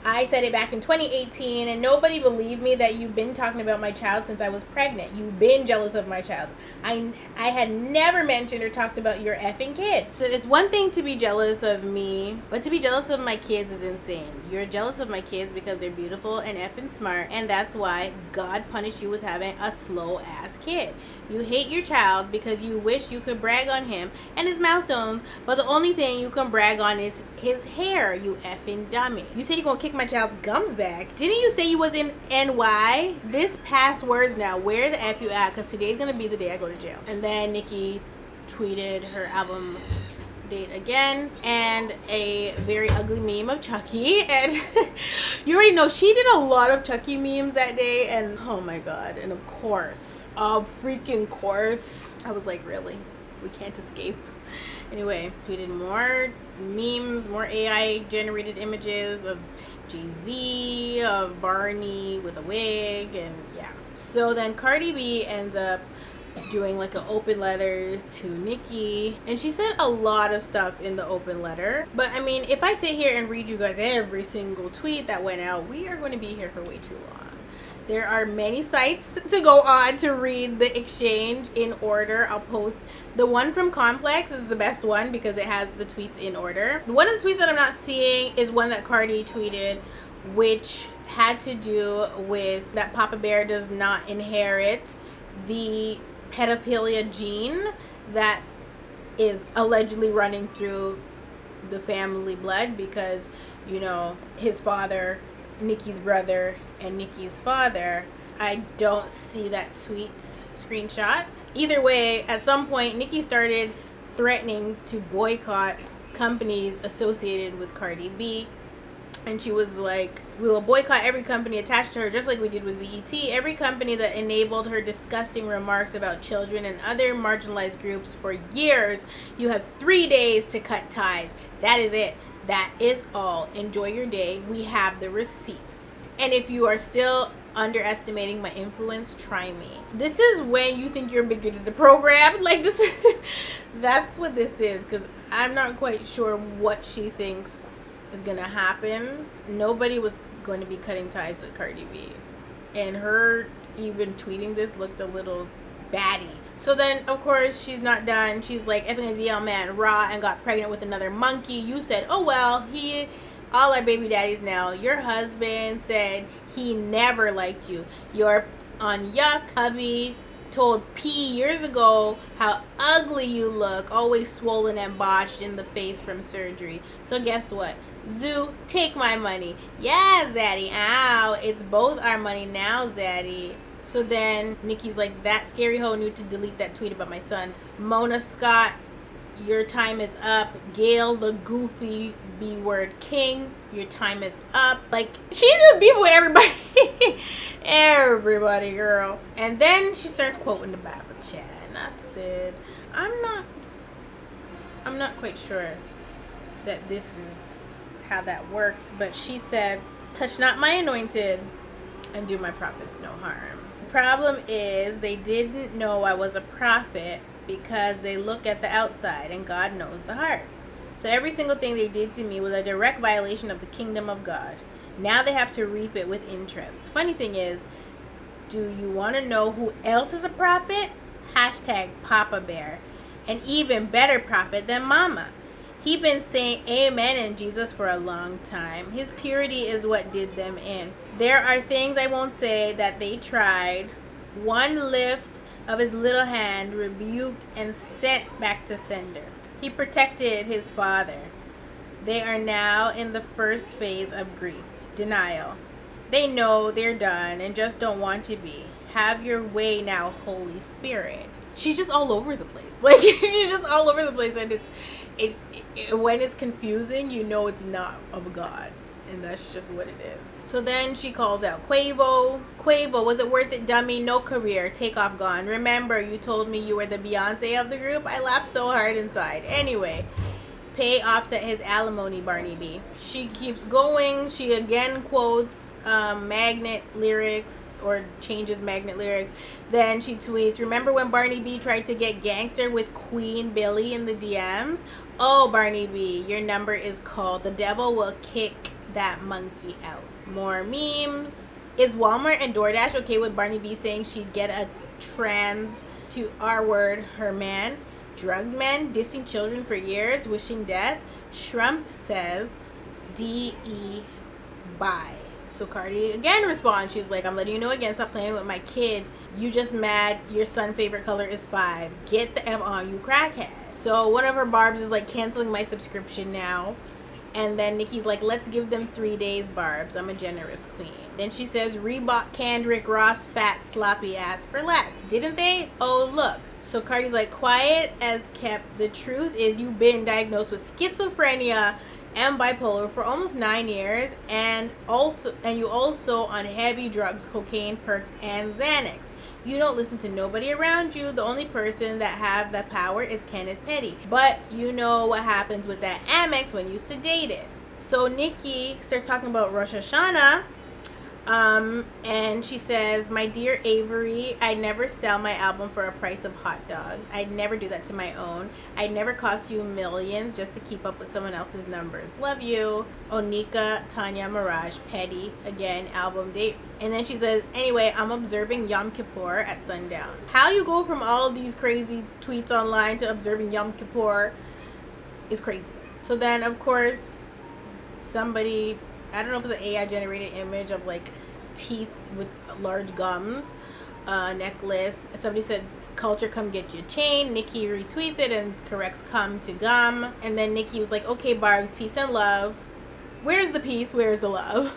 I said it back in 2018, and nobody believed me that you've been talking about my child since I was pregnant. You've been jealous of my child. I had never mentioned or talked about your effing kid. It's one thing to be jealous of me, but to be jealous of my kids is insane. You're jealous of my kids because they're beautiful and effing smart, and that's why God punished you with having a slow-ass kid. You hate your child because you wish you could brag on him and his milestones, but the only thing you can brag on is his hair, you effing dummy. You said you're gonna kick my child's gums back. Didn't you say you was in NY? This past words now. Where the F you at? Because today's gonna be the day I go to jail. And then Nicki tweeted her album date again and a very ugly meme of Chucky, and you already know she did a lot of Chucky memes that day, and oh my god. And of freaking course, I was like, really? We can't escape. Anyway, tweeted more memes, more AI generated images of Jay-Z, of Barney with a wig, and yeah. So then Cardi B ends up doing like an open letter to Nicki, and she said a lot of stuff in the open letter, but I mean, if I sit here and read you guys every single tweet that went out, we are going to be here for way too long. There are many sites to go on to read the exchange in order. I'll post the one from Complex is the best one because it has the tweets in order. One of the tweets that I'm not seeing is one that Cardi tweeted, which had to do with that Papa Bear does not inherit the pedophilia gene that is allegedly running through the family blood because, you know, his father, Nicki's brother, and Nicki's father. I don't see that tweet screenshot. Either way, at some point, Nicki started threatening to boycott companies associated with Cardi B. And she was like, we will boycott every company attached to her, just like we did with WIT. Every company that enabled her disgusting remarks about children and other marginalized groups for years. You have 3 days to cut ties. That is it. That is all. Enjoy your day. We have the receipts. And if you are still underestimating my influence, try me. This is when you think you're bigger than the program. Like this, that's what this is. Because I'm not quite sure what she thinks is gonna happen. Nobody was going to be cutting ties with Cardi B, and her even tweeting this looked a little batty. So then of course she's not done. She's like, effing ZL man raw and got pregnant with another monkey. You said, oh well, all our baby daddies now. Your husband said he never liked you. You're on yuck. Hubby told P years ago how ugly you look, always swollen and botched in the face from surgery. So guess what? Zoo, take my money. Yeah, Zaddy. Ow. It's both our money now, Zaddy. So then Nicki's like, that scary hoe knew to delete that tweet about my son. Mona Scott, your time is up. Gail, the goofy B-word king, your time is up. Like, she's just beefing with everybody. Everybody, girl. And then she starts quoting the Bible chat. And I said, I'm not quite sure that this is how that works, but she said, touch not my anointed and do my prophets no harm. The problem is they didn't know I was a prophet because they look at the outside and God knows the heart. So every single thing they did to me was a direct violation of the kingdom of God. Now they have to reap it with interest. Funny thing is, do you want to know who else is a prophet? Hashtag Papa Bear. An even better prophet than Mama. He been saying amen in Jesus for a long time. His purity is what did them in. There are things I won't say that they tried. One lift of his little hand rebuked and sent back to sender. He protected his father. They are now in the first phase of grief, denial. They know they're done and just don't want to be. Have your way now, Holy Spirit. She's just all over the place. Like, she's just all over the place, and when it's confusing, you know it's not of God. And that's just what it is. So then she calls out Quavo. Quavo, was it worth it, dummy? No career. Take off gone. Remember, you told me you were the Beyonce of the group? I laughed so hard inside. Anyway, pay Offset his alimony, Barney B. She keeps going. She again quotes Magnet lyrics, or changes Magnet lyrics. Then she tweets, remember when Barney B tried to get gangster with Queen Billy in the DMs? Oh, Barney B, your number is called. The devil will kick that monkey out. More memes. Is Walmart and DoorDash okay with Barney B saying she'd get a trans to R-word her man? Drug men dissing children for years, wishing death. Shrimp says DE bye. So Cardi again responds. She's like, I'm letting you know again, stop playing with my kid. You just mad your son's favorite color is 5. Get the F on, you crackhead. So one of her barbs is like, canceling my subscription now. And then Nicki's like, let's give them 3 days, barbs. I'm a generous queen. Then she says, Reebok canned Rick Ross fat sloppy ass for less. Didn't they? Oh, look. So Cardi's like, quiet as kept. The truth is you've been diagnosed with schizophrenia and bipolar for almost 9 years, and you also on heavy drugs, cocaine, perks, and Xanax. You don't listen to nobody around you. The only person that have the power is Kenneth Petty. But you know what happens with that Amex when you sedate it. So Nicki starts talking about Rosh Hashanah. And she says, my dear Avery, I never sell my album for a price of hot dogs. I'd never do that to my own. I'd never cost you millions just to keep up with someone else's numbers. Love you. Onika, Tanya, Mirage, Petty, again, album date. And then she says, anyway, I'm observing Yom Kippur at sundown. How you go from all these crazy tweets online to observing Yom Kippur is crazy. So then, of course, somebody, I don't know if it's an AI generated image of like teeth with large gums, necklace. Somebody said, culture, come get your chain. Nicki retweets it and corrects come to gum. And then Nicki was like, okay, barbs, peace and love. Where's the peace? Where's the love?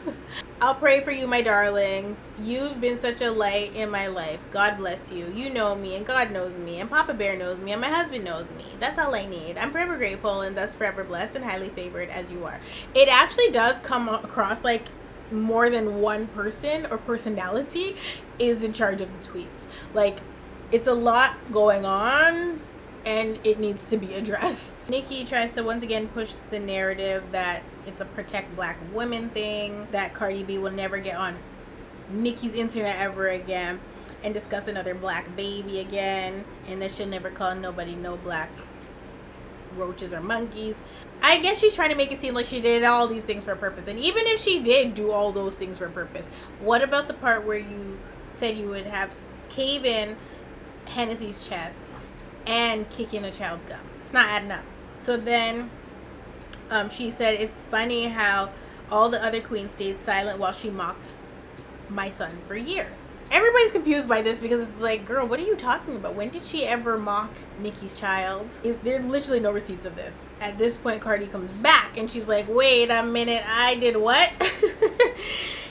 I'll pray for you, my darlings. You've been such a light in my life. God bless you. You know me, and God knows me, and Papa Bear knows me, and my husband knows me. That's all I need. I'm forever grateful and thus forever blessed and highly favored as you are. It actually does come across like more than one person or personality is in charge of the tweets. Like, it's a lot going on, and it needs to be addressed. Nicki tries to once again push the narrative that it's a protect black women thing, that Cardi B will never get on Nicki's internet ever again and discuss another black baby again, and that she'll never call nobody no black roaches or monkeys. I guess she's trying to make it seem like she did all these things for a purpose. And even if she did do all those things for a purpose, what about the part where you said you would have cave in Hennessy's chest and kick in a child's gums? It's not adding up. So then she said, it's funny how all the other queens stayed silent while she mocked my son for years. Everybody's confused by this because it's like, girl, what are you talking about? When did she ever mock Nicki's child? There's literally no receipts of this. At this point, Cardi comes back and she's like, wait a minute, I did what?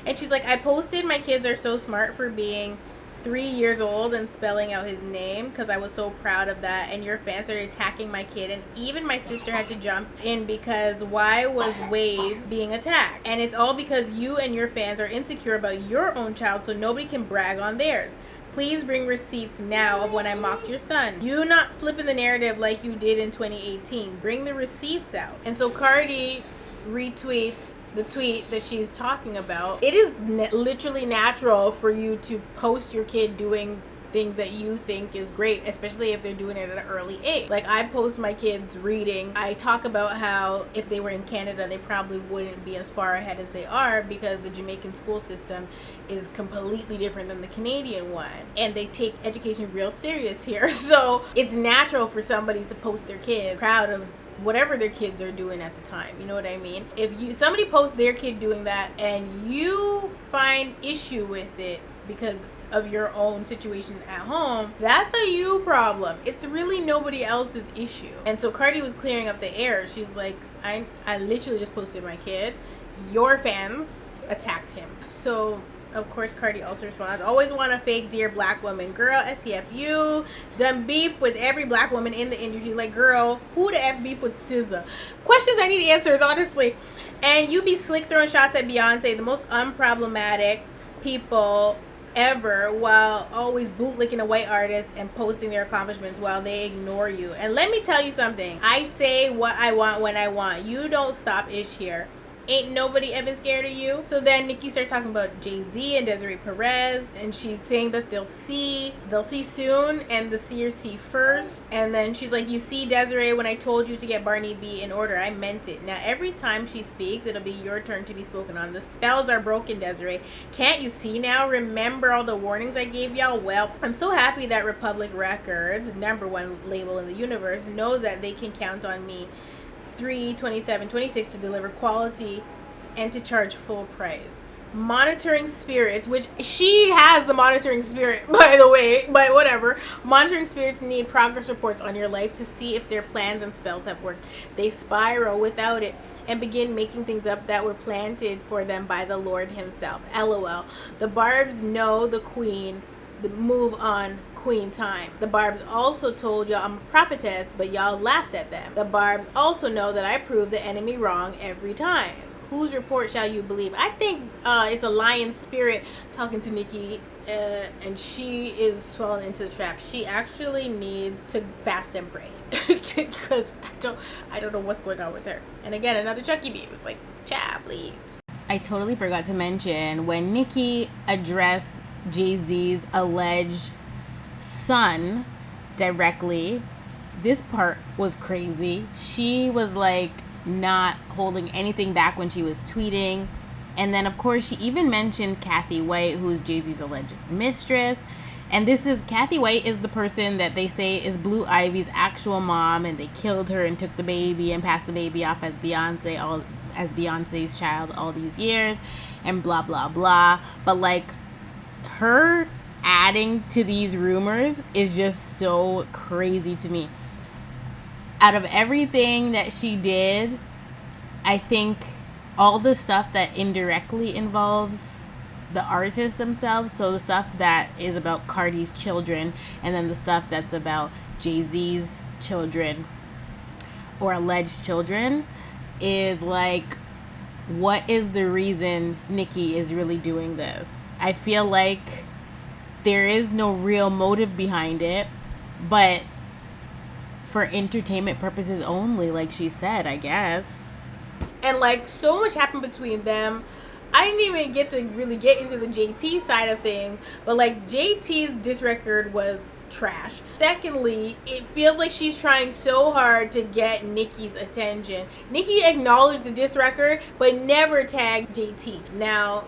And she's like, I posted my kids are so smart for being 3 years old and spelling out his name because I was so proud of that, and your fans started attacking my kid, and even my sister had to jump in because why was Wave being attacked? And it's all because you and your fans are insecure about your own child, so nobody can brag on theirs. Please bring receipts now of when I mocked your son. You not flipping the narrative like you did in 2018. Bring the receipts out. And so Cardi retweets the tweet that she's talking about. It is literally natural for you to post your kid doing things that you think is great, especially if they're doing it at an early age. Like, I post my kids reading. I talk about how if they were in Canada, they probably wouldn't be as far ahead as they are because the Jamaican school system is completely different than the Canadian one, and they take education real serious here. So it's natural for somebody to post their kid proud of whatever their kids are doing at the time. You know what I mean? If somebody posts their kid doing that and you find issue with it because of your own situation at home, that's a you problem. It's really nobody else's issue. And so Cardi was clearing up the air. She's like, I literally just posted my kid. Your fans attacked him. So of course, Cardi also responds, always want a fake dear black woman. Girl, STFU. Done beef with every black woman in the industry. Like, girl, who the F beef with SZA? Questions I need answers, honestly. And you be slick throwing shots at Beyonce, the most unproblematic people ever, while always bootlicking a white artist and posting their accomplishments while they ignore you. And let me tell you something. I say what I want when I want. You don't stop ish here. Ain't nobody ever scared of you. So then Nicki starts talking about Jay-Z and Desiree Perez, and she's saying that they'll see soon, and the seers see first. And then she's like, you see, Desiree, when I told you to get Barney B in order, I meant it. Now every time she speaks, it'll be your turn to be spoken on. The spells are broken, Desiree. Can't you see now? Remember all the warnings I gave y'all? Well, I'm so happy that Republic Records, #1 label in the universe, knows that they can count on me 3/27/26 to deliver quality and to charge full price. Monitoring spirits, which she has the monitoring spirit, by the way, but whatever. Monitoring spirits need progress reports on your life to see if their plans and spells have worked. They spiral without it and begin making things up that were planted for them by the Lord himself. LOL. The Barbs know the queen, the move on queen time. The Barbs also told y'all I'm a prophetess, but y'all laughed at them. The Barbs also know that I prove the enemy wrong every time. Whose report shall you believe? I think it's a lion spirit talking to Nicki, and she is falling into the trap. She actually needs to fast and pray because I don't know what's going on with her. And again, another Chucky view. It's like, child, please. I totally forgot to mention when Nicki addressed Jay-Z's alleged son directly, this part was crazy. She was like not holding anything back when she was tweeting, and then of course she even mentioned Kathy White, who's Jay-Z's alleged mistress. And this is Kathy White is the person that they say is Blue Ivy's actual mom, and they killed her and took the baby and passed the baby off as Beyonce's child all these years, and blah blah blah. But like, her adding to these rumors is just so crazy to me. Out of everything that she did, I think all the stuff that indirectly involves the artists themselves, so the stuff that is about Cardi's children, and then the stuff that's about Jay-Z's children or alleged children, is like, what is the reason Nicki is really doing this? I feel like there is no real motive behind it, but for entertainment purposes only, like she said, I guess. And like, so much happened between them. I didn't even get to really get into the JT side of things, but like, JT's diss record was trash. Secondly, it feels like she's trying so hard to get Nicki's attention. Nicki acknowledged the diss record, but never tagged JT. Now,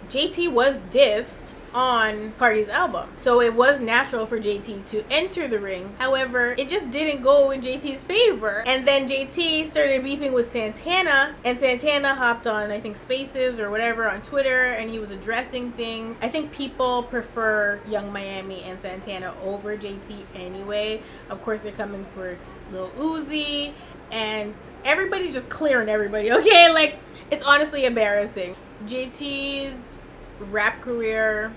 JT was dissed on Cardi's album, so it was natural for JT to enter the ring. However, it just didn't go in JT's favor, and then JT started beefing with Santana, and Santana hopped on, I think, Spaces or whatever on Twitter, and he was addressing things. I think people prefer Young Miami and Santana over JT anyway. Of course, they're coming for Lil Uzi, and everybody's just clearing everybody, okay? Like, it's honestly embarrassing. JT's rap career,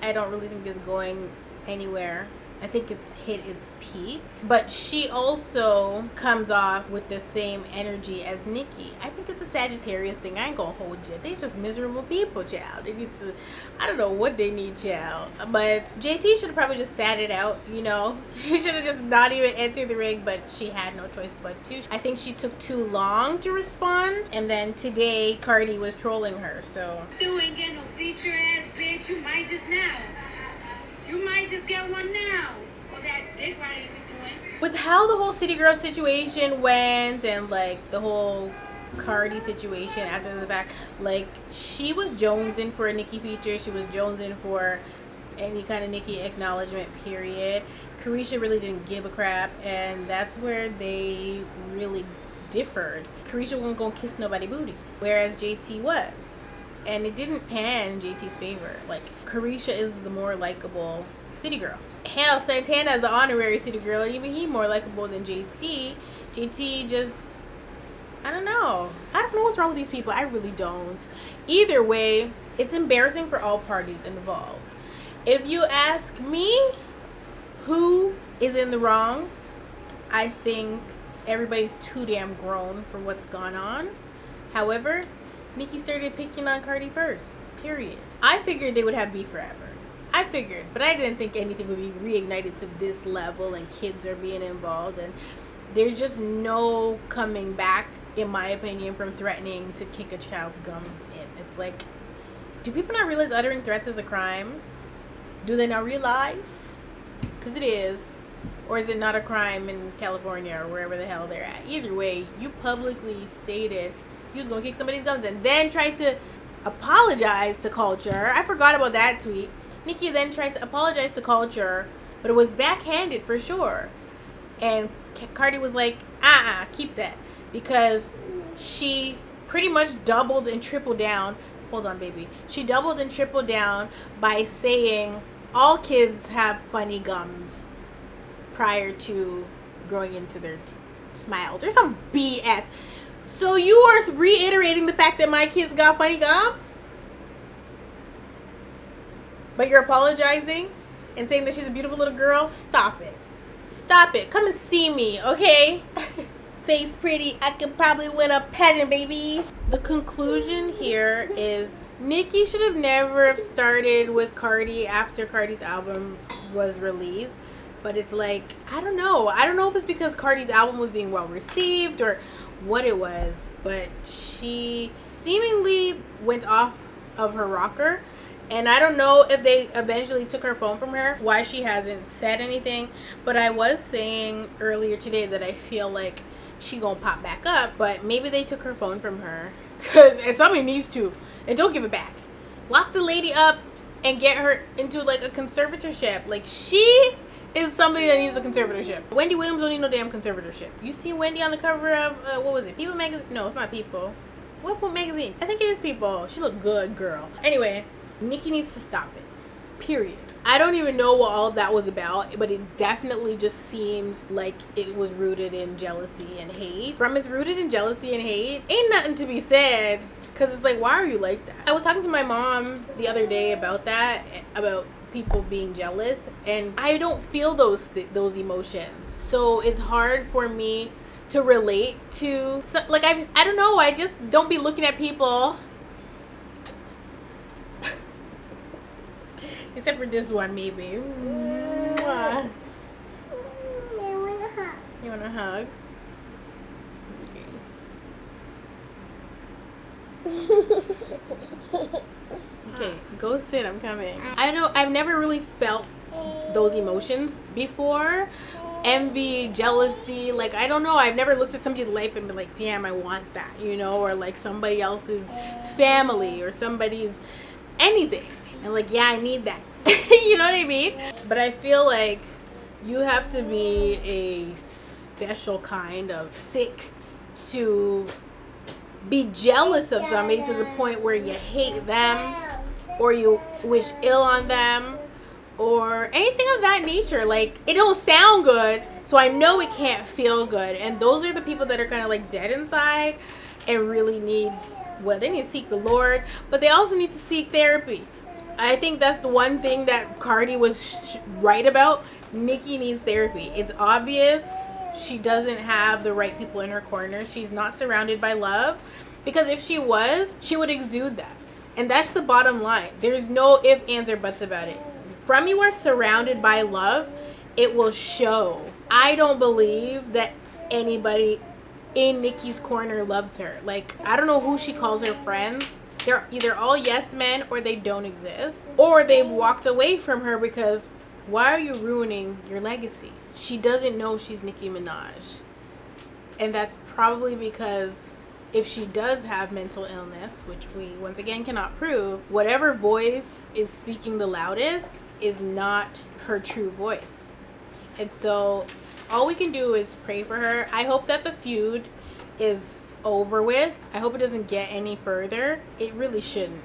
I don't really think is going anywhere. I think it's hit its peak, but she also comes off with the same energy as Nicki. I think it's a Sagittarius thing. I ain't gonna hold you. They just miserable people, child. They need to, I don't know what they need, child. But JT should have probably just sat it out, you know. She should have just not even entered the ring, but she had no choice but to. I think she took too long to respond, and then today Cardi was trolling her, so. You ain't get no feature ass bitch. You might just now. You might just get one now. For that dick riding you be doing. With how the whole City Girl situation went, and like the whole Cardi situation after the fact, like, she was jonesing for a Nicki feature. She was jonesing for any kind of Nicki acknowledgement, period. Carisha really didn't give a crap, and that's where they really differed. Carisha wasn't gonna kiss nobody booty, whereas JT was. And it didn't pan JT's favor. Like, Carisha is the more likable city girl. Hell, Santana is the honorary city girl, and even he more likable than JT. JT just, I don't know. I don't know what's wrong with these people. I really don't. Either way, it's embarrassing for all parties involved. If you ask me who is in the wrong, I think everybody's too damn grown for what's gone on. However, Nicki started picking on Cardi first, period. I figured they would have beef forever. I figured, but I didn't think anything would be reignited to this level, and kids are being involved, and there's just no coming back in my opinion, from threatening to kick a child's gums in. It's like, do people not realize uttering threats is a crime? Do they not realize? Because it is. Or is it not a crime in California or wherever the hell they're at? Either way, you publicly stated you was going to kick somebody's gums and then tried to apologize to Culture. I forgot about that tweet. Nicki then tried to apologize to Culture, but it was backhanded for sure. And Cardi was like, keep that. Because she pretty much doubled and tripled down. Hold on, baby. She doubled and tripled down by saying all kids have funny gums prior to growing into their smiles or some BS. So you are reiterating the fact that my kids got funny gums? But you're apologizing and saying that she's a beautiful little girl? Stop it. Stop it. Come and see me, okay? Face pretty. I could probably win a pageant, baby. The conclusion here is Nicki should have never have started with Cardi after Cardi's album was released. But it's like, I don't know. I don't know if it's because Cardi's album was being well received or what it was. But she seemingly went off of her rocker. And I don't know if they eventually took her phone from her, why she hasn't said anything. But I was saying earlier today that I feel like she gonna pop back up. But maybe they took her phone from her. Because somebody needs to. And don't give it back. Lock the lady up and get her into like a conservatorship. Like she is somebody that needs a conservatorship. Wendy Williams don't need no damn conservatorship. You see Wendy on the cover of, what was it? People magazine? No, it's not People. What magazine? I think it is People. She looked good, girl. Anyway, Nicki needs to stop it. Period. I don't even know what all of that was about, but it definitely just seems like it was rooted in jealousy and hate. From it's rooted in jealousy and hate, ain't nothing to be said. Because it's like, why are you like that? I was talking to my mom the other day about that, about people being jealous, and I don't feel those emotions. So it's hard for me to relate to, like, I don't know, I just don't be looking at people. Except for this one, maybe. Mwah. You want a hug? Okay, go sit. I'm coming. I know I've never really felt those emotions before. Envy, jealousy. Like, I don't know. I've never looked at somebody's life and been like, damn, I want that, you know, or like somebody else's family or somebody's anything. And like, yeah, I need that. You know what I mean? But I feel like you have to be a special kind of sick to be jealous of somebody to the point where you hate them or you wish ill on them or anything of that nature. Like, it don't sound good, so I know it can't feel good. And those are the people that are kind of like dead inside and really need, well, they need to seek the Lord, but they also need to seek therapy. I think that's the one thing that Cardi was right about. Nicki needs therapy. It's obvious she doesn't have the right people in her corner. She's not surrounded by love, because if she was, she would exude that. And that's the bottom line. There's no ifs, ands, or buts about it. From you are surrounded by love, it will show. I don't believe that anybody in Nicki's corner loves her. Like, I don't know who she calls her friends. They're either all yes men or they don't exist. Or they've walked away from her because why are you ruining your legacy? She doesn't know she's Nicki Minaj. And that's probably because if she does have mental illness, which we once again cannot prove, whatever voice is speaking the loudest is not her true voice. And so all we can do is pray for her. I hope that the feud is over with. I hope it doesn't get any further. It really shouldn't.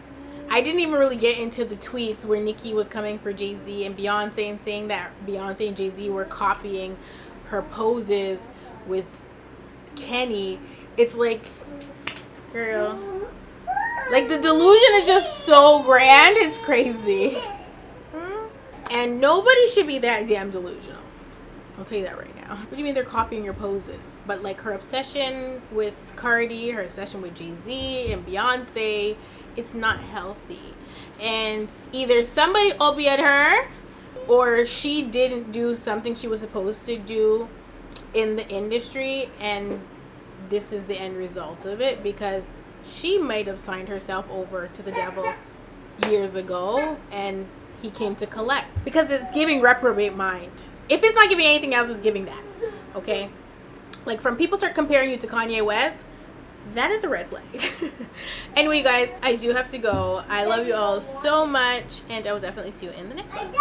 I didn't even really get into the tweets where Nicki was coming for Jay-Z and Beyonce and saying that Beyonce and Jay-Z were copying her poses with Kenny. It's like, girl, like, the delusion is just so grand, it's crazy. And nobody should be that damn delusional. I'll tell you that right now. What do you mean they're copying your poses? But like, her obsession with Cardi, her obsession with Jay-Z and Beyonce, it's not healthy. And either somebody albeit her, or she didn't do something she was supposed to do in the industry, and this is the end result of it, because she might have signed herself over to the devil years ago and he came to collect, because it's giving reprobate mind. If it's not giving anything else, it's giving that. Okay, like from people start comparing you to Kanye West, that is a red flag. Anyway, you guys, I do have to go. I love you all so much, and I will definitely see you in the next one.